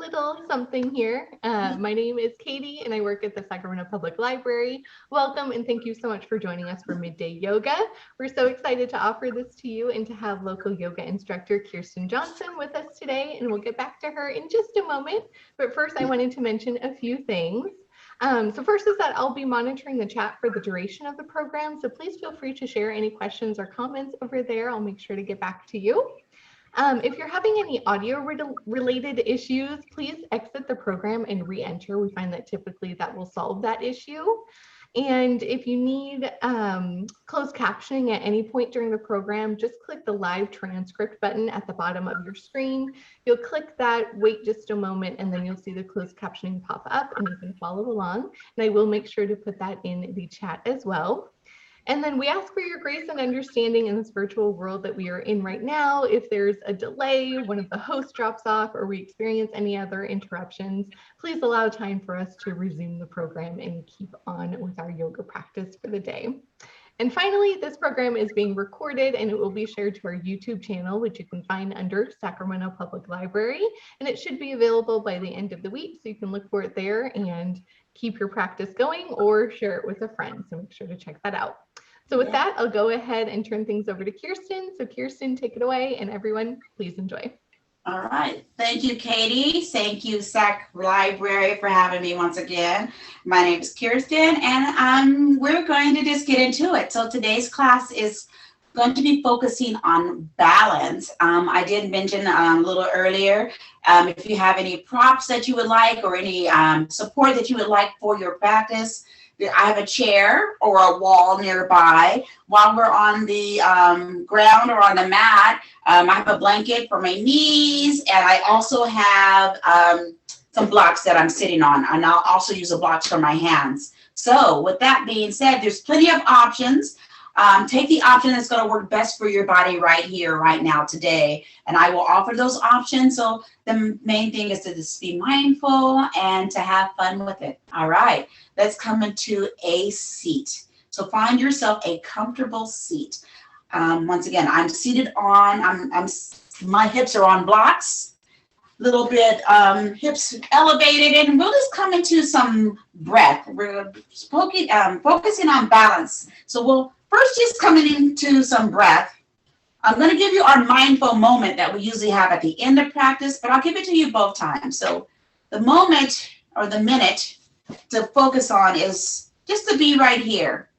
little something here. My name is Katie and I work at the Sacramento Public Library. Welcome and thank you so much for joining us for Midday Yoga. We're so excited to offer this to you and to have local yoga instructor Kirsten Johnson with us today, and we'll get back to her in just a moment. But first, I wanted to mention a few things. So first is that I'll be monitoring the chat for the duration of the program, so please feel free to share any questions or comments over there. I'll make sure to get back to you. If you're having any audio related issues, please exit the program and re-enter. We find that typically that will solve that issue. And if you need closed captioning at any point during the program, just click the live transcript button at the bottom of your screen. You'll click that, wait just a moment, and then you'll see the closed captioning pop up and you can follow along. And I will make sure to put that in the chat as well. And then we ask for your grace and understanding in this virtual world that we are in right now. If there's a delay, one of the hosts drops off, or we experience any other interruptions, please allow time for us to resume the program and keep on with our yoga practice for the day. And finally, this program is being recorded and it will be shared to our YouTube channel, which you can find under Sacramento Public Library. And it should be available by the end of the week, so you can look for it there and keep your practice going or share it with a friend. So make sure to check that out. So with that, I'll go ahead and turn things over to Kirsten. So Kirsten, take it away, and everyone, please enjoy. All right. Thank you, Katie. Thank you, Sac Library, for having me once again. My name is Kirsten, and we're going to just get into it. So today's class is going to be focusing on balance. I did mention a little earlier, if you have any props that you would like or any support that you would like for your practice, I have a chair or a wall nearby. While we're on the ground or on the mat, I have a blanket for my knees, and I also have some blocks that I'm sitting on, and I'll also use the blocks for my hands. So with that being said, there's plenty of options. Take the option that's going to work best for your body right here, right now, today. And I will offer those options. So the main thing is to just be mindful and to have fun with it. All right, let's come into a seat. So find yourself a comfortable seat. Once again, I'm seated on, my hips are on blocks. Little bit hips elevated, and we'll just come into some breath. We're focusing on balance. So we'll first just coming into some breath. I'm going to give you our mindful moment that we usually have at the end of practice, but I'll give it to you both times. So the moment or the minute to focus on is just to be right here.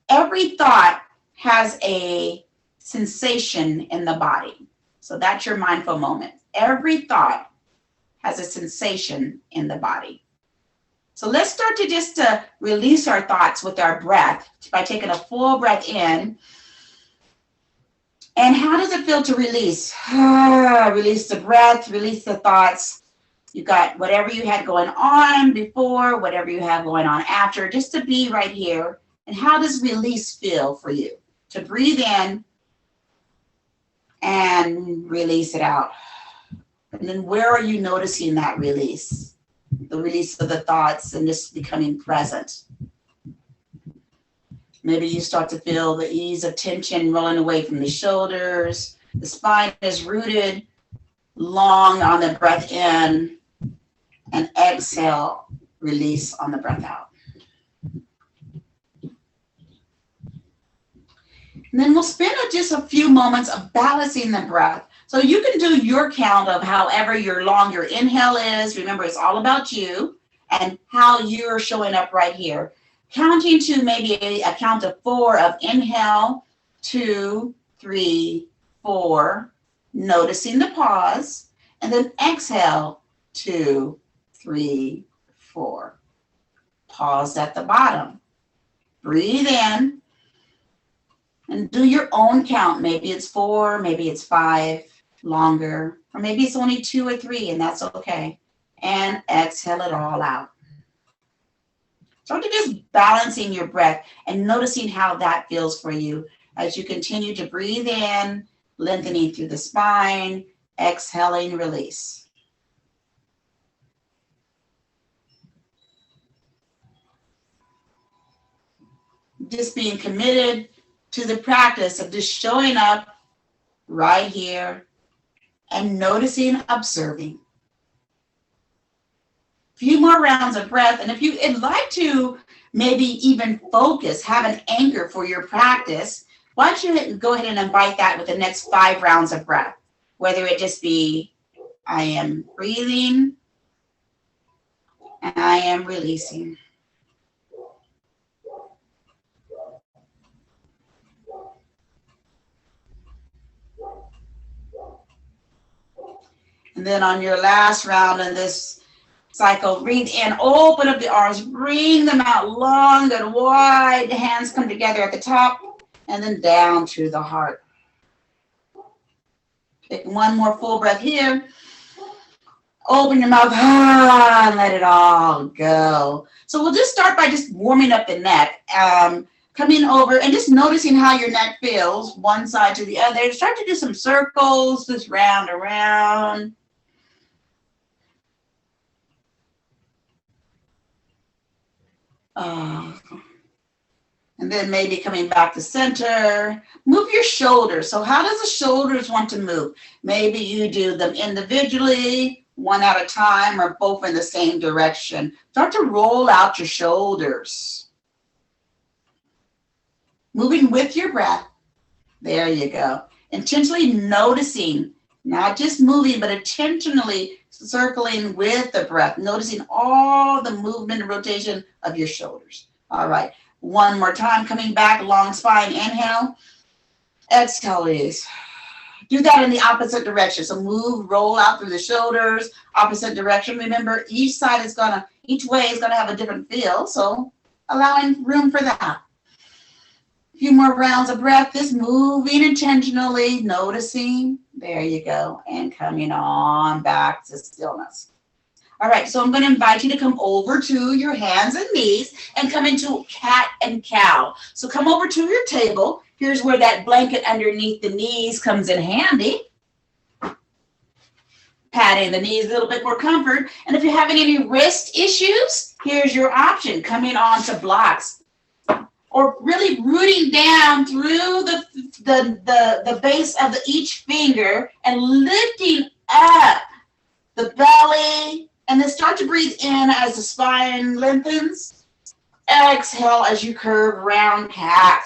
Every thought has a sensation in the body. So that's your mindful moment. Every thought has a sensation in the body. So let's start to just release our thoughts with our breath by taking a full breath in. And how does it feel to release? Release the breath, release the thoughts. You got whatever you had going on before, whatever you have going on after, just to be right here. And how does release feel for you? To breathe in and release it out. And then where are you noticing that release? The release of the thoughts and just becoming present. Maybe you start to feel the ease of tension rolling away from the shoulders. The spine is rooted long on the breath in, and exhale, release on the breath out. And then we'll spend just a few moments of balancing the breath. So you can do your count of however long your inhale is. Remember, it's all about you and how you're showing up right here. Counting to maybe a count of 4 of inhale, 2, 3, 4, noticing the pause, and then exhale, 2, 3, 4. Pause at the bottom. Breathe in. And do your own count. Maybe it's 4, maybe it's 5, longer, or maybe it's only 2 or 3, and that's okay. And exhale it all out. Start to just balancing your breath and noticing how that feels for you as you continue to breathe in, lengthening through the spine, exhaling, release. Just being committed to the practice of just showing up right here and noticing, observing. A few more rounds of breath. And if you'd like to maybe even focus, have an anchor for your practice, why don't you go ahead and invite that with the next 5 rounds of breath, whether it just be, I am breathing and I am releasing. And then on your last round in this cycle, breathe in, open up the arms, bring them out long and wide. Hands come together at the top and then down to the heart. Take one more full breath here. Open your mouth and let it all go. So we'll just start by just warming up the neck. Coming over and just noticing how your neck feels, one side to the other. Start to do some circles, just round around. And then maybe coming back to center. Move your shoulders. So how does the shoulders want to move? Maybe you do them individually, one at a time, or both in the same direction. Start to roll out your shoulders. Moving with your breath. There you go. Intentionally noticing, not just moving, but intentionally circling with the breath, noticing all the movement and rotation of your shoulders. All right. One more time, coming back, long spine, inhale. Exhale, release. Do that in the opposite direction. So move, roll out through the shoulders, opposite direction. Remember, each way is gonna have a different feel. So allowing room for that. A few more rounds of breath, just moving intentionally, noticing. There you go. And coming on back to stillness. All right, so I'm going to invite you to come over to your hands and knees and come into cat and cow. So come over to your table. Here's where that blanket underneath the knees comes in handy. Patting the knees, a little bit more comfort. And if you're having any wrist issues, here's your option, coming onto blocks. Or really rooting down through the base of each finger and lifting up the belly, and then start to breathe in as the spine lengthens. Exhale as you curve round cat.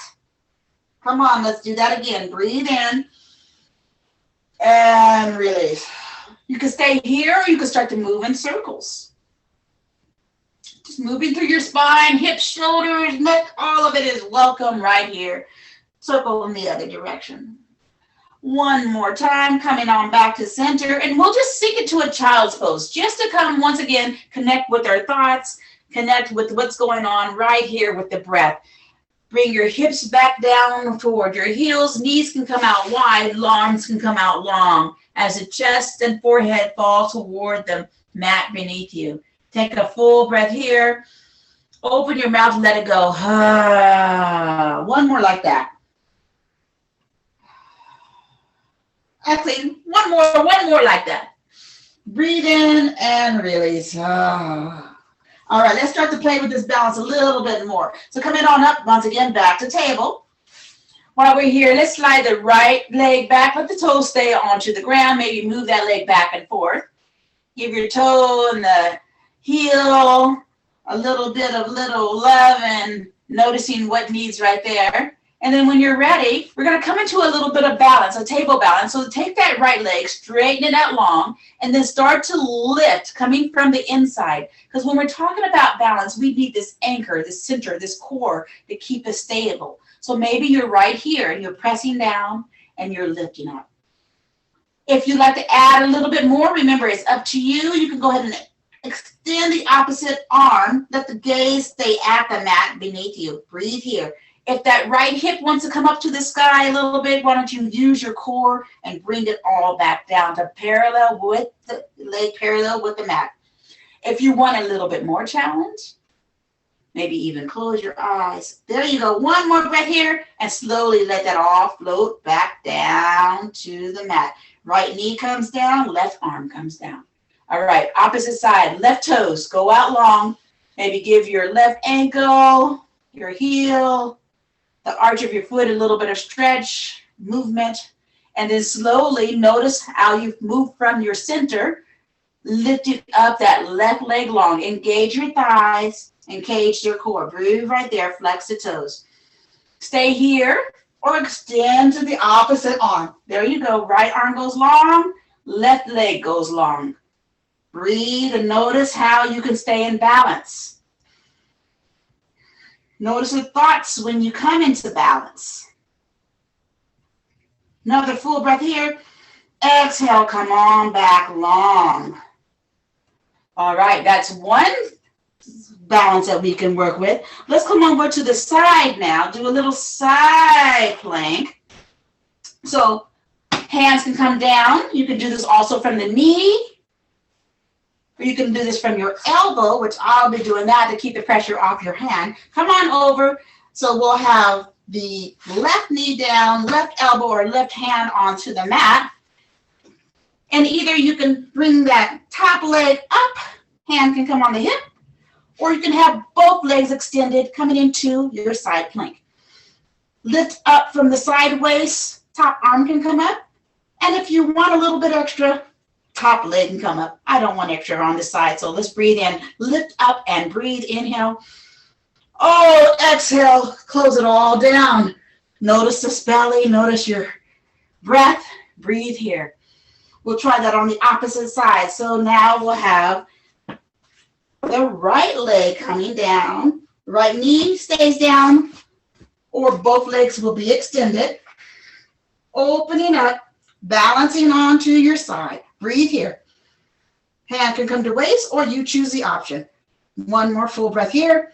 Come on, let's do that again. Breathe in and release. You can stay here or you can start to move in circles. Just moving through your spine, hips, shoulders, neck, all of it is welcome right here. Circle in the other direction. One more time, coming on back to center, and we'll just sink it to a child's pose, just to come once again, connect with our thoughts, connect with what's going on right here with the breath. Bring your hips back down toward your heels, knees can come out wide, arms can come out long, as the chest and forehead fall toward the mat beneath you. Take a full breath here. Open your mouth, let it go. One more like that. Actually, one more like that. Breathe in and release. All right, let's start to play with this balance a little bit more. So coming on up, once again, back to table. While we're here, let's slide the right leg back. Let the toes stay onto the ground. Maybe move that leg back and forth. Give your toe and the heel a little bit of little love and noticing what needs right there. And then when you're ready, we're going to come into a little bit of balance, a table balance. So take that right leg, straighten it out long, and then start to lift coming from the inside. Because when we're talking about balance, we need this anchor, this center, this core to keep us stable. So maybe you're right here and you're pressing down and you're lifting up. If you'd like to add a little bit more, remember, it's up to you. You can go ahead and extend the opposite arm. Let the gaze stay at the mat beneath you. Breathe here. If that right hip wants to come up to the sky a little bit, why don't you use your core and bring it all back down to parallel with the leg, parallel with the mat. If you want a little bit more challenge, maybe even close your eyes. There you go. One more breath here and slowly let that all float back down to the mat. Right knee comes down, left arm comes down. All right, opposite side, left toes go out long. Maybe give your left ankle, your heel, the arch of your foot, a little bit of stretch, movement. And then slowly notice how you've moved from your center, lifted up that left leg long. Engage your thighs, engage your core. Breathe right there, flex the toes. Stay here or extend to the opposite arm. There you go. Right arm goes long, left leg goes long. Breathe and notice how you can stay in balance. Notice the thoughts when you come into balance. Another full breath here. Exhale, come on back long. All right, that's one balance that we can work with. Let's come over to the side now. Do a little side plank. So hands can come down. You can do this also from the knee. Or you can do this from your elbow, which I'll be doing that to keep the pressure off your hand. Come on over. So we'll have the left knee down, left elbow or left hand onto the mat. And either you can bring that top leg up, hand can come on the hip, or you can have both legs extended coming into your side plank. Lift up from the sideways, top arm can come up. And if you want a little bit extra, top leg can come up. I don't want extra on this side, so let's breathe in. Lift up and breathe, inhale. Oh, exhale, close it all down. Notice the belly, notice your breath, breathe here. We'll try that on the opposite side. So now we'll have the right leg coming down, right knee stays down, or both legs will be extended. Opening up, balancing onto your side. Breathe here. Hand can come to waist, or you choose the option. One more full breath here.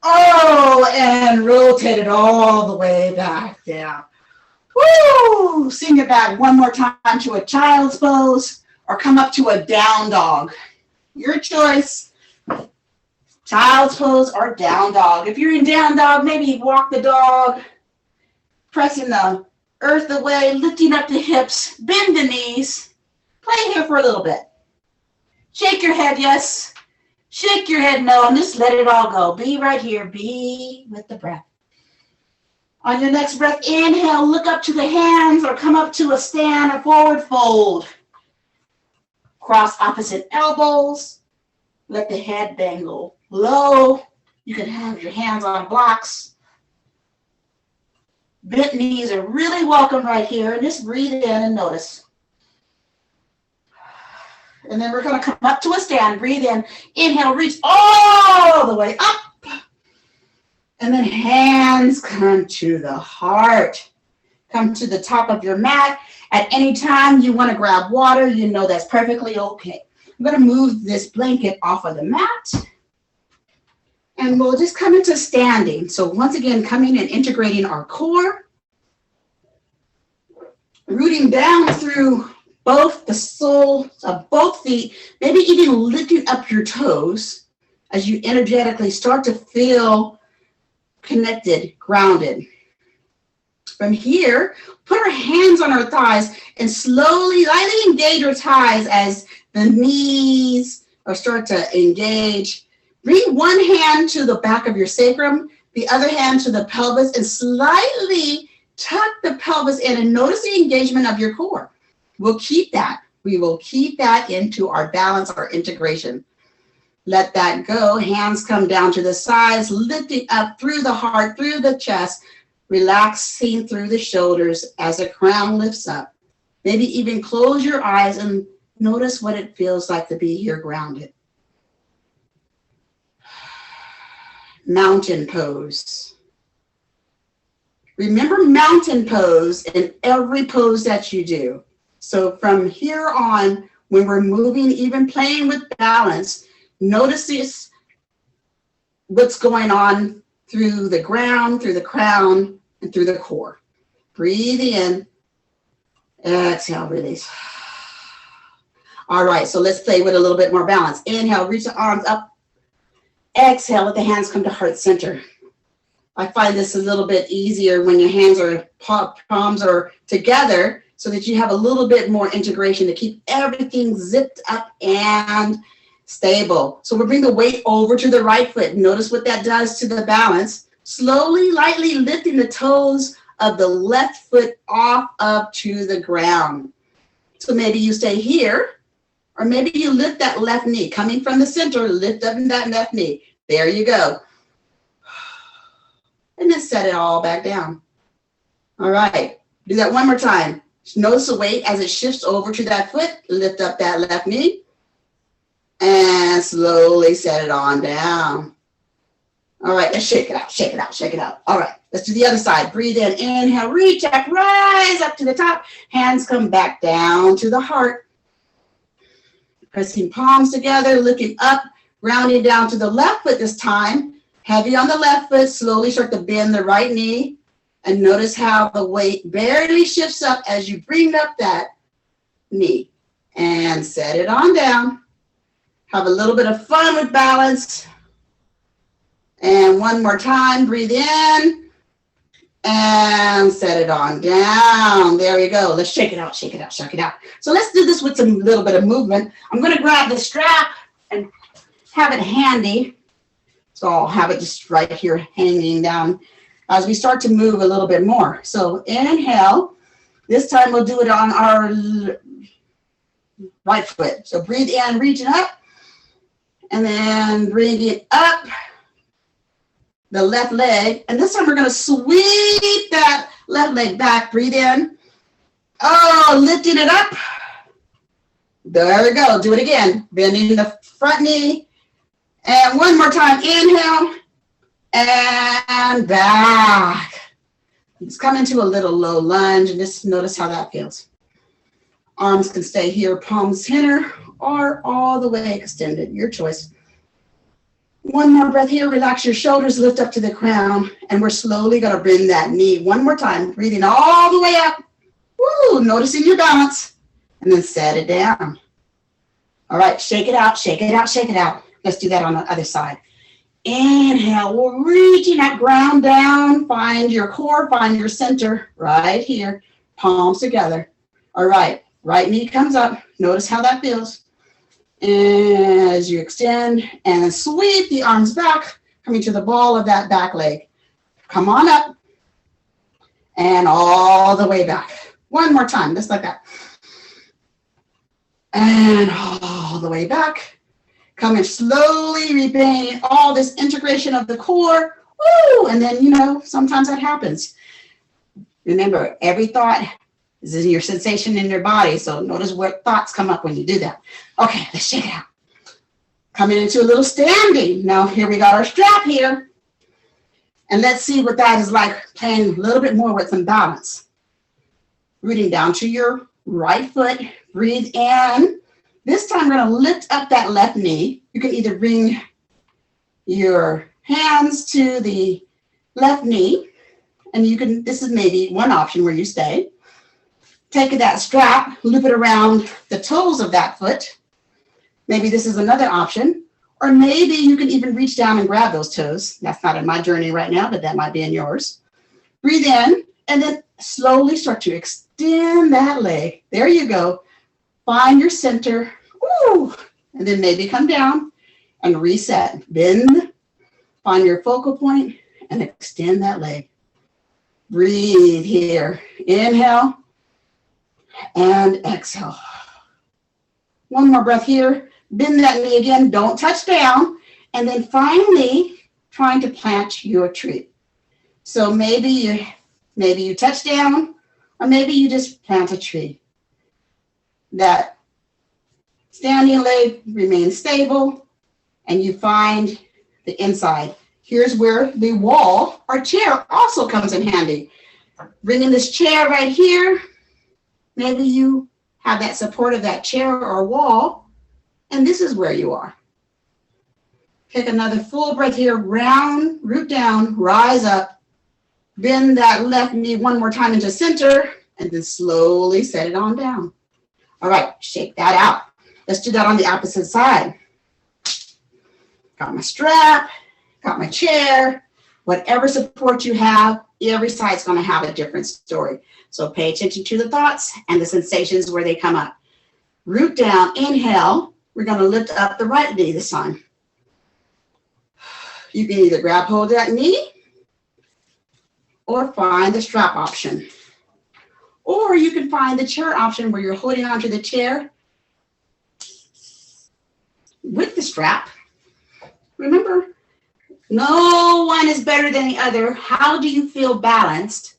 Oh, and rotate it all the way back down. Woo! Sing it back one more time to a child's pose, or come up to a down dog. Your choice. Child's pose or down dog. If you're in down dog, maybe walk the dog, pressing the earth away, lifting up the hips, bend the knees. Play here for a little bit. Shake your head, yes. Shake your head, no, and just let it all go. Be right here. Be with the breath. On your next breath, inhale, look up to the hands or come up to a stand or forward fold. Cross opposite elbows. Let the head dangle low. You can have your hands on blocks. Bent knees are really welcome right here. And just breathe in and notice. And then we're going to come up to a stand. Breathe in. Inhale, reach all the way up. And then hands come to the heart. Come to the top of your mat. At any time you want to grab water, you know that's perfectly okay. I'm going to move this blanket off of the mat. And we'll just come into standing. So once again, coming and integrating our core. Rooting down through both the soles of both feet, maybe even lifting up your toes as you energetically start to feel connected, grounded. From here, put our hands on our thighs and slowly, lightly engage our thighs as the knees are start to engage. Bring one hand to the back of your sacrum, the other hand to the pelvis, and slightly tuck the pelvis in and notice the engagement of your core. We'll keep that. We will keep that into our balance, our integration. Let that go. Hands come down to the sides, lifting up through the heart, through the chest, relaxing through the shoulders as the crown lifts up. Maybe even close your eyes and notice what it feels like to be here grounded. Mountain pose. Remember mountain pose in every pose that you do. So from here on, when we're moving, even playing with balance, notice this, what's going on through the ground, through the crown, and through the core. Breathe in, exhale, release. All right, so let's play with a little bit more balance. Inhale, reach the arms up. Exhale, let the hands come to heart center. I find this a little bit easier when your hands are, palms are together, so that you have a little bit more integration to keep everything zipped up and stable. So we'll bring the weight over to the right foot. Notice what that does to the balance. Slowly, lightly lifting the toes of the left foot off up to the ground. So maybe you stay here, or maybe you lift that left knee. Coming from the center, lift up that left knee. There you go. And then set it all back down. All right, do that one more time. Notice the weight as it shifts over to that foot. Lift up that left knee and slowly set it on down. All right, let's shake it out, shake it out, shake it out. All right, let's do the other side. Breathe in, inhale, reach up, rise up to the top. Hands come back down to the heart. Pressing palms together, looking up, rounding down to the left foot this time. Heavy on the left foot, slowly start to bend the right knee. And notice how the weight barely shifts up as you bring up that knee. And set it on down. Have a little bit of fun with balance. And one more time, breathe in. And set it on down. There you go. Let's shake it out, shake it out, shake it out. So let's do this with some little bit of movement. I'm going to grab the strap and have it handy. So I'll have it just right here hanging down as we start to move a little bit more. So inhale. This time we'll do it on our right foot. So breathe in, reaching up. And then bring it up the left leg. And this time we're going to sweep that left leg back. Breathe in. Oh, lifting it up. There we go. Do it again. Bending the front knee. And one more time. Inhale. And back. Let's come into a little low lunge and just notice how that feels. Arms can stay here, palms center, or all the way extended. Your choice. One more breath here. Relax your shoulders, lift up to the crown. And we're slowly going to bring that knee one more time. Breathing all the way up. Woo, noticing your balance. And then set it down. All right, shake it out, shake it out, shake it out. Let's do that on the other side. Inhale, we're reaching that ground down. Find your core, find your center right here. Palms together. All right, right knee comes up. Notice how that feels. As you extend and then sweep the arms back, coming to the ball of that back leg. Come on up and all the way back. One more time, just like that. And all the way back. Coming slowly, repaying all this integration of the core. Woo! And then, sometimes that happens. Remember, every thought is in your sensation in your body. So notice what thoughts come up when you do that. Okay, let's shake it out. Coming into a little standing. Now, here we got our strap here. And let's see what that is like, playing a little bit more with some balance. Rooting down to your right foot. Breathe in. This time we're going to lift up that left knee. You can either bring your hands to the left knee, and this is maybe one option where you stay. Take that strap, loop it around the toes of that foot. Maybe this is another option. Or maybe you can even reach down and grab those toes. That's not in my journey right now, but that might be in yours. Breathe in, and then slowly start to extend that leg. There you go. Find your center, woo, and then maybe come down and reset. Bend, find your focal point, and extend that leg. Breathe here. Inhale and exhale. One more breath here. Bend that knee again. Don't touch down. And then finally, trying to plant your tree. So maybe you touch down, or maybe you just plant a tree. That standing leg remains stable, and you find the inside. Here's where the wall or chair also comes in handy. Bringing this chair right here, maybe you have that support of that chair or wall, and this is where you are. Take another full breath here, round, root down, rise up, bend that left knee one more time into center, and then slowly set it on down. All right, shake that out. Let's do that on the opposite side. Got my strap, got my chair. Whatever support you have, every side's going to have a different story. So pay attention to the thoughts and the sensations where they come up. Root down, inhale. We're going to lift up the right knee this time. You can either grab hold of that knee, or find the strap option. Or you can find the chair option where you're holding onto the chair with the strap. Remember, no one is better than the other. How do you feel balanced?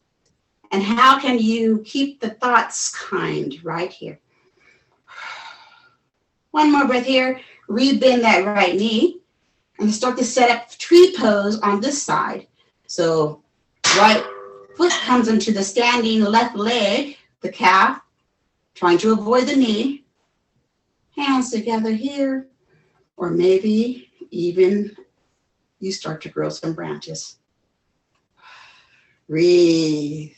And how can you keep the thoughts kind right here? One more breath here. Rebend that right knee and start to set up tree pose on this side. So right foot comes into the standing left leg, the calf, trying to avoid the knee. Hands together here, or maybe even you start to grow some branches. Breathe.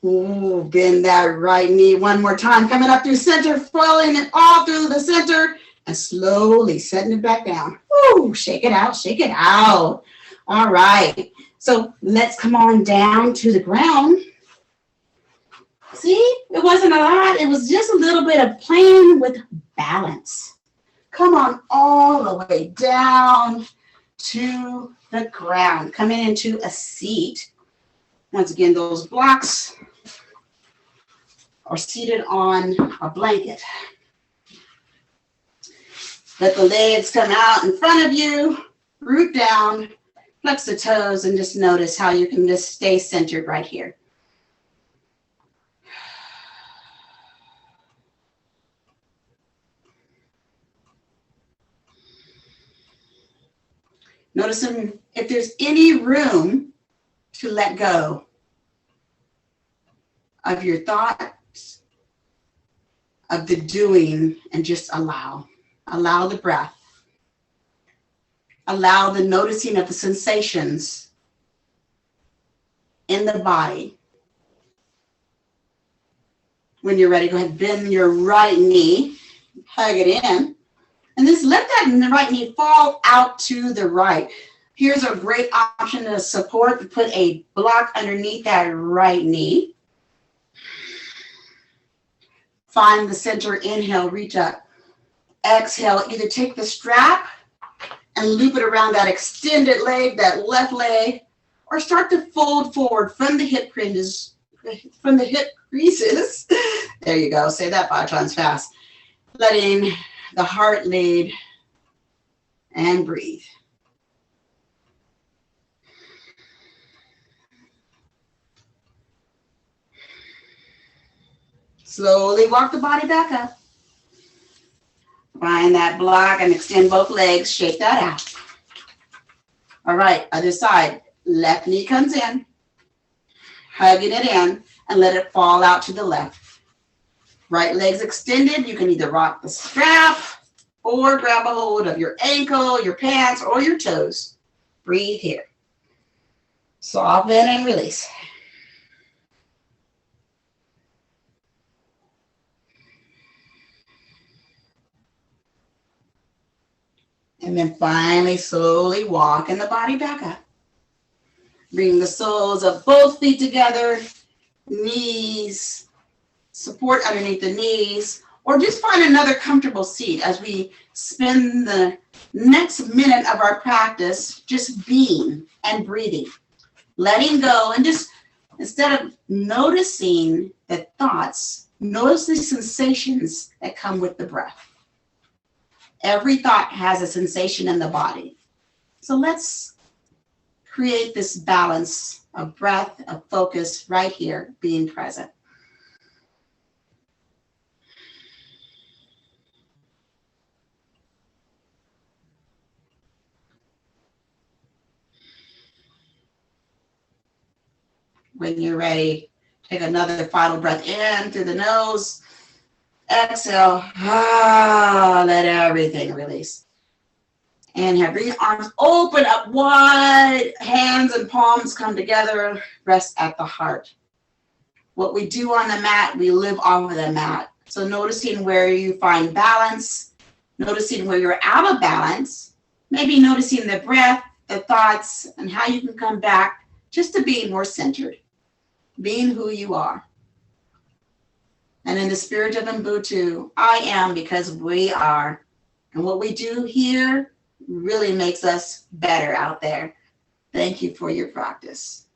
Ooh, bend that right knee one more time. Coming up through center, following it all through the center, and slowly setting it back down. Ooh, shake it out, shake it out. All right. So let's come on down to the ground. See, it wasn't a lot. It was just a little bit of playing with balance. Come on all the way down to the ground. Coming into a seat. Once again, those blocks are seated on a blanket. Let the legs come out in front of you, root down, flex the toes, and just notice how you can just stay centered right here. Noticing if there's any room to let go of your thoughts, of the doing, and just allow. Allow the breath. Allow the noticing of the sensations in the body. When you're ready, go ahead and bend your right knee, hug it in, and just let that right knee fall out to the right. Here's a great option to support. Put a block underneath that right knee. Find the center, inhale, reach up. Exhale, either take the strap and loop it around that extended leg, that left leg, or start to fold forward from the hip creases. There you go. Say that 5 times fast. Letting the heart lead and breathe. Slowly walk the body back up. Find that block and extend both legs. Shake that out. All right, other side. Left knee comes in. Hugging it in and let it fall out to the left. Right leg's extended. You can either rock the strap or grab a hold of your ankle, your pants, or your toes. Breathe here. Soften and release. And then finally, slowly walking the body back up. Bring the soles of both feet together, knees, support underneath the knees, or just find another comfortable seat as we spend the next minute of our practice just being and breathing, letting go, and just instead of noticing the thoughts, notice the sensations that come with the breath. Every thought has a sensation in the body. So let's create this balance of breath, of focus right here, being present. When you're ready, take another final breath in through the nose. Exhale, let everything release. Inhale, bring your arms open up wide, hands and palms come together, rest at the heart. What we do on the mat, we live off of the mat. So noticing where you find balance, noticing where you're out of balance, maybe noticing the breath, the thoughts, and how you can come back just to being more centered, being who you are. And in the spirit of Ubuntu, I am because we are. And what we do here really makes us better out there. Thank you for your practice.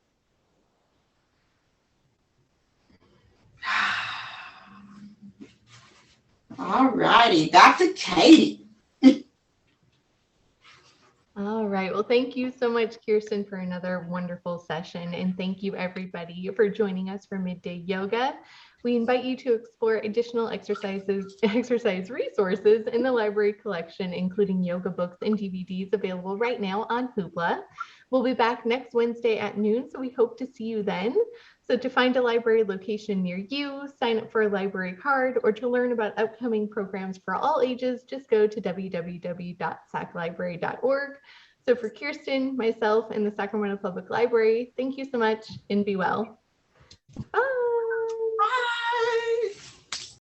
All righty, back to Katie. All right. Well, thank you so much, Kirsten, for another wonderful session. And thank you, everybody, for joining us for Midday Yoga. We invite you to explore additional exercise resources in the library collection, including yoga books and DVDs available right now on Hoopla. We'll be back next Wednesday at noon, so we hope to see you then. So to find a library location near you, sign up for a library card, or to learn about upcoming programs for all ages, just go to www.saclibrary.org. So for Kirsten, myself, and the Sacramento Public Library, thank you so much and be well. Bye. Bye.